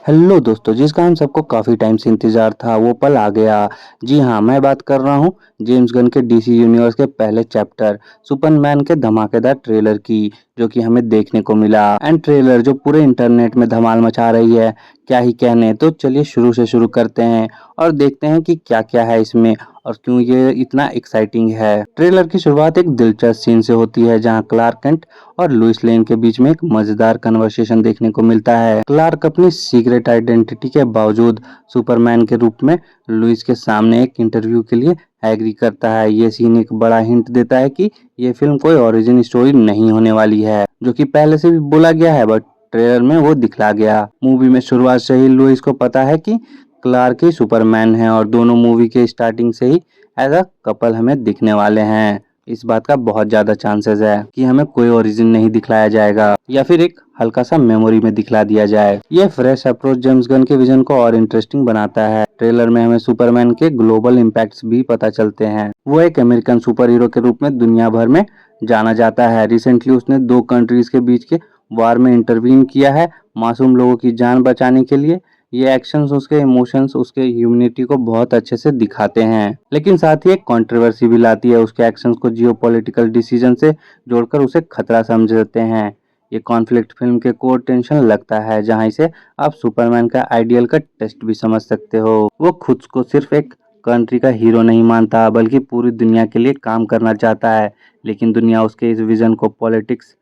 Hello दोस्तों, जिसका हम सबको काफ़ी टाइम से इंतज़ार था वो पल आ गया। जी हाँ, मैं बात कर रहा हूँ जेम्स गन के डीसी यूनिवर्स के पहले चैप्टर सुपरमैन के धमाकेदार ट्रेलर की, जो कि हमें देखने को मिला। एंड ट्रेलर जो पूरे इंटरनेट में धमाल मचा रही है, क्या ही कहने। तो चलिए शुरू से शुरू करते हैं और देखते हैं कि क्या-क्या है इसमें और क्यों ये इतना एक्साइटिंग है। ट्रेलर की शुरुआत एक दिलचस्प सीन से होती है, जहाँ क्लार्क केंट और लुइस लेन के बीच में एक मजेदार कन्वर्सेशन देखने को मिलता है। क्लार्क अपनी सीक्रेट आइडेंटिटी के बावजूद सुपरमैन के रूप में लुइस के सामने एक इंटरव्यू के लिए एग्री करता है। ये सीन एक बड़ा हिंट देता है कि ये फिल्म कोई ओरिजिन स्टोरी नहीं होने वाली है, जो कि पहले से भी बोला गया है, बट ट्रेलर में वो दिखला गया। मूवी में शुरुआत से ही लुइस को पता है कि क्लार्क ही सुपरमैन है और दोनों मूवी के स्टार्टिंग से ही एज अ कपल हमें दिखने वाले हैं। इस बात का बहुत ज्यादा चांसेस है कि हमें कोई ओरिजिन नहीं दिखलाया जाएगा या फिर एक हल्का सा मेमोरी में दिखला दिया जाए। ये फ्रेश अप्रोच जेम्स गन के विजन को और इंटरेस्टिंग बनाता है। ट्रेलर में हमें सुपरमैन के ग्लोबल इम्पैक्ट्स भी पता चलते हैं। वो एक अमेरिकन सुपर हीरो के रूप में दुनिया भर में जाना जाता है। रिसेंटली उसने 2 कंट्रीज के बीच के वार में इंटरवीन किया है मासूम लोगों की जान बचाने के लिए। ये एक्शंस उसके इमोशंस, उसके ह्यूमैनिटी को बहुत अच्छे से दिखाते हैं, लेकिन साथ ही एक कंट्रोवर्सी भी लाती है। उसके एक्शंस को जियोपॉलिटिकल डिसीजन से जोड़कर उसे खतरा समझते हैं। ये कॉन्फ्लिक्ट फिल्म के कोर टेंशन लगता है, जहां इसे आप सुपरमैन का आइडियल का टेस्ट भी समझ सकते हो। वो खुद को सिर्फ एक कंट्री का हीरो नहीं मानता, बल्कि पूरी दुनिया के लिए काम करना चाहता है, लेकिन दुनिया उसके इस विजन को पॉलिटिक्स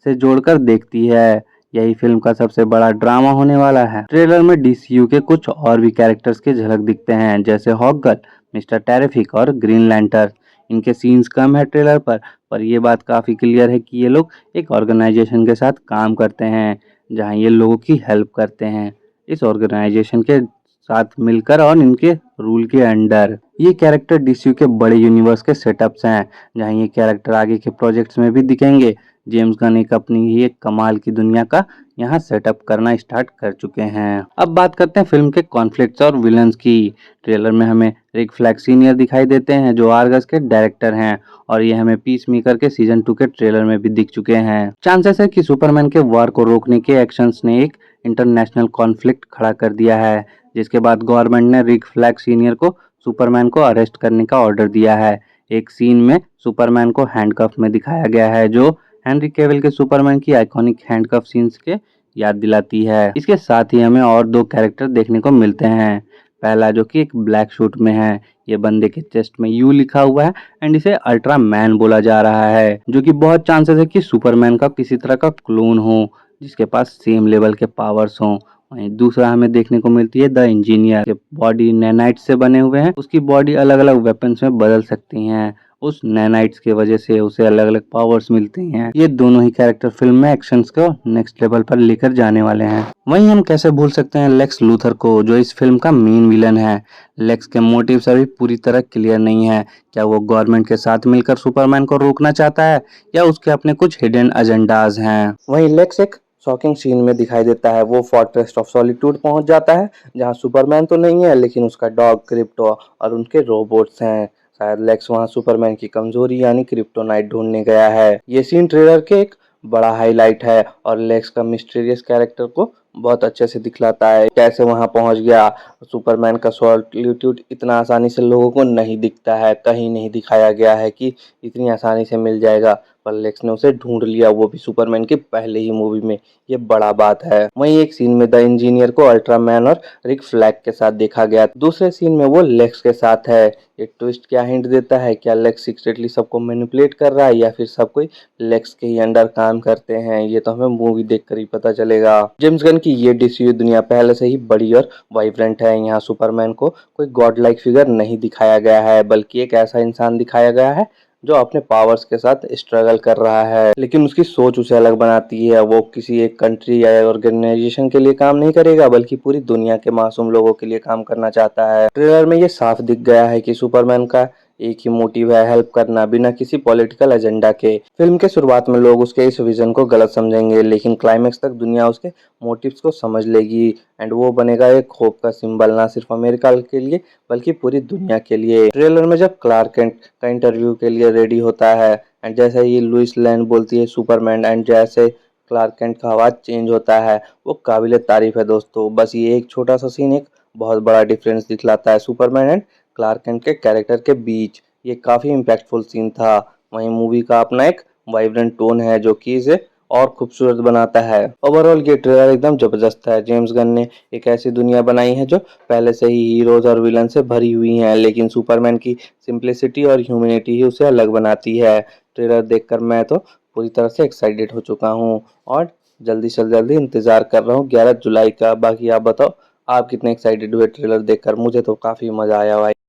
से जोड़कर देखती है। यही फिल्म का सबसे बड़ा ड्रामा होने वाला है। ट्रेलर में डीसीयू के कुछ और भी कैरेक्टर्स के झलक दिखते हैं, जैसे हॉकगर्ल, मिस्टर टेरिफिक और ग्रीन लैंटर्न। इनके सीन्स कम है ट्रेलर पर ये बात काफी क्लियर है कि ये लोग एक ऑर्गेनाइजेशन के साथ काम करते हैं, जहां ये लोगों की हेल्प करते हैं इस ऑर्गेनाइजेशन के साथ मिलकर और इनके रूल के अंडर। ये कैरेक्टर डीसीयू के बड़े यूनिवर्स के सेटअप्स हैं, जहां ये कैरेक्टर आगे के प्रोजेक्ट्स में भी दिखेंगे। जेम्स गन एक अपनी ही एक कमाल की दुनिया का यहाँ सेटअप करना स्टार्ट कर चुके हैं। अब बात करते हैं फिल्म के कॉन्फ्लिक्ट्स और विलन्स की। ट्रेलर में हमें रिक फ्लैग सीनियर दिखाई देते हैं, जो आर्गस के डायरेक्टर हैं, और ये हमें पीस मेकर के सीजन 2 के ट्रेलर में भी दिख चुके हैं। चांसेस है कि सुपरमैन के वार को रोकने के एक्शंस ने एक इंटरनेशनल कॉन्फ्लिक्ट खड़ा कर दिया है, जिसके बाद गवर्नमेंट ने रिक फ्लैग सीनियर को सुपरमैन को अरेस्ट करने का ऑर्डर दिया है। एक सीन में सुपरमैन को हैंडकफ में दिखाया गया है, जो हेनरी केविल के सुपरमैन की आइकॉनिक हैंडकफ सीन्स के याद दिलाती है। इसके साथ ही हमें और 2 कैरेक्टर देखने को मिलते हैं। पहला जो कि एक ब्लैक सूट में है, ये बंदे के चेस्ट में यू लिखा हुआ है एंड इसे अल्ट्रा मैन बोला जा रहा है, जो कि बहुत चांसेस है कि सुपरमैन का किसी तरह का क्लोन हो, जिसके पास सेम लेवल के पावर्स हों। वहीं दूसरा हमें देखने को मिलती है द इंजीनियर के बॉडी नैनाइट से बने हुए हैं। उसकी बॉडी अलग अलग वेपन्स में बदल सकती हैं। उस नैनाइट्स की वजह से उसे अलग अलग पावर्स मिलती हैं। ये दोनों ही कैरेक्टर फिल्म में एक्शंस को नेक्स्ट लेवल पर लेकर जाने वाले हैं। वहीं हम कैसे भूल सकते हैं लेक्स लूथर को, जो इस फिल्म का मेन विलन है। लेक्स के मोटिव्स अभी पूरी तरह क्लियर नहीं है। क्या वो गवर्नमेंट के साथ मिलकर सुपरमैन को रोकना चाहता है, या उसके अपने कुछ हिडन एजेंडाज हैं। वहीं लेक्स एक शॉकिंग सीन में दिखाई देता है। वो फोर्ट्रेस ऑफ सॉलिट्यूड पहुंच जाता है, जहां सुपरमैन तो नहीं है, लेकिन उसका डॉग क्रिप्टो और उनके रोबोट्स हैं। शायद लेक्स वहां सुपरमैन की कमजोरी यानी क्रिप्टोनाइट ढूंढने गया है। ये सीन ट्रेलर के एक बड़ा हाईलाइट है और लेक्स का मिस्टीरियस कैरेक्टर को बहुत अच्छे से दिखलाता है। कैसे वहां पहुंच गया। सुपरमैन का सॉलिट्यूड इतना आसानी से लोगों को नहीं दिखता है, कहीं नहीं दिखाया गया है कि इतनी आसानी से मिल जाएगा, पर लेक्स ने उसे ढूंढ लिया, वो भी सुपरमैन के पहले ही मूवी में। ये बड़ा बात है। वहीं एक सीन में द इंजीनियर को अल्ट्रामैन और रिक फ्लैग के साथ देखा गया, दूसरे सीन में वो लेक्स के साथ है। ये ट्विस्ट क्या हिंट देता है, क्या लेक्स सीक्रेटली सबको मैनिपुलेट कर रहा है, या फिर सब कोई लेक्स के ही अंडर काम करते हैं। ये तो हमें मूवी देखकर ही पता चलेगा। जेम्स गन की ये डीसीयू दुनिया पहले से ही बड़ी और वाइब्रेंट है। यहाँ सुपरमैन को कोई गॉड लाइक फिगर नहीं दिखाया गया है, बल्कि एक ऐसा इंसान दिखाया गया है जो अपने पावर्स के साथ स्ट्रगल कर रहा है, लेकिन उसकी सोच उसे अलग बनाती है। वो किसी एक कंट्री या ऑर्गेनाइजेशन के लिए काम नहीं करेगा, बल्कि पूरी दुनिया के मासूम लोगों के लिए काम करना चाहता है। ट्रेलर में ये साफ दिख गया है कि सुपरमैन का एक ही मोटिव है, हेल्प करना, बिना किसी पॉलिटिकल एजेंडा के। फिल्म के शुरुआत में लोग उसके इस विजन को गलत समझेंगे, लेकिन क्लाइमेक्स तक दुनिया उसके मोटिव्स को समझ लेगी एंड वो बनेगा एक होप का सिंबल, ना सिर्फ अमेरिका के लिए बल्कि पूरी दुनिया के लिए। ट्रेलर में जब क्लार्क केंट का इंटरव्यू के लिए रेडी होता है एंड जैसे ही लुइस लेन बोलती है सुपरमैन, एंड जैसे क्लार्क कैंट का आवाज़ चेंज होता है वो काबिल तारीफ़ है दोस्तों। बस ये एक छोटा सा सीन एक बहुत बड़ा डिफरेंस दिखलाता है सुपरमैन एंड क्लार्क कैंट के कैरेक्टर के बीच। ये काफ़ी इम्पैक्टफुल सीन था। वहीं मूवी का अपना एक वाइब्रेंट टोन है जो कि इसे और खूबसूरत बनाता है। ओवरऑल ये ट्रेलर एकदम जबरदस्त है। जेम्स गन ने एक ऐसी दुनिया बनाई है जो पहले से ही हीरोज और विलन से भरी हुई है, लेकिन सुपरमैन की सिंप्लिसिटी और ह्यूमैनिटी ही उसे अलग बनाती है। ट्रेलर देखकर मैं तो पूरी तरह से एक्साइटेड हो चुका हूँ और जल्दी से जल्दी इंतजार कर रहा हूँ 11 जुलाई का। बाकी आप बताओ, आप कितने एक्साइटेड हुए ट्रेलर देखकर? मुझे तो काफी मजा आया भाई।